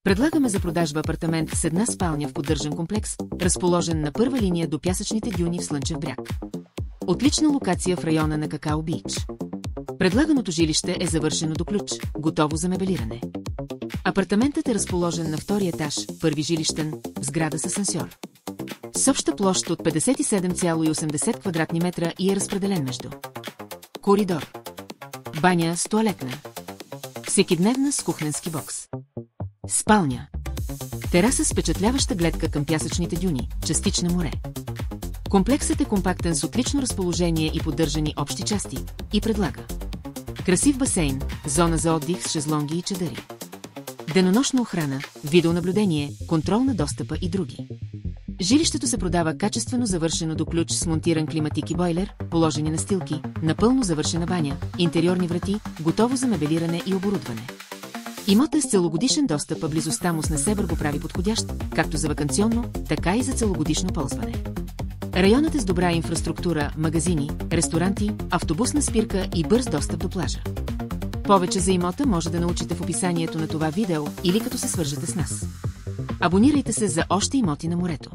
Предлагаме за продажба апартамент с една спалня в поддържан комплекс, разположен на първа линия до пясъчните дюни в Слънчев бряг. Отлична локация в района на Какао Бич. Предлаганото жилище е завършено до ключ, готово за мебелиране. Апартаментът е разположен на втори етаж, първи жилищен, в сграда с асансьор. С обща площ от 57,80 квадратни метра и е разпределен между коридор, баня с тоалетна, всекидневна с кухненски бокс, спалня, тераса с впечатляваща гледка към пясъчните дюни, частична море. Комплексът е компактен с отлично разположение и поддържани общи части и предлага красив басейн, зона за отдих с шезлонги и чадъри, денонощна охрана, видеонаблюдение, контрол на достъпа и други. Жилището се продава качествено завършено до ключ с монтиран климатик и бойлер, положени настилки, напълно завършена баня, интериорни врати, готово за мебелиране и оборудване. Имотът е с целогодишен достъп, а близостта му с Несебър го прави подходящ, както за ваканционно, така и за целогодишно ползване. Районът е с добра инфраструктура, магазини, ресторанти, автобусна спирка и бърз достъп до плажа. Повече за имота може да научите в описанието на това видео или като се свържете с нас. Абонирайте се за още имоти на морето.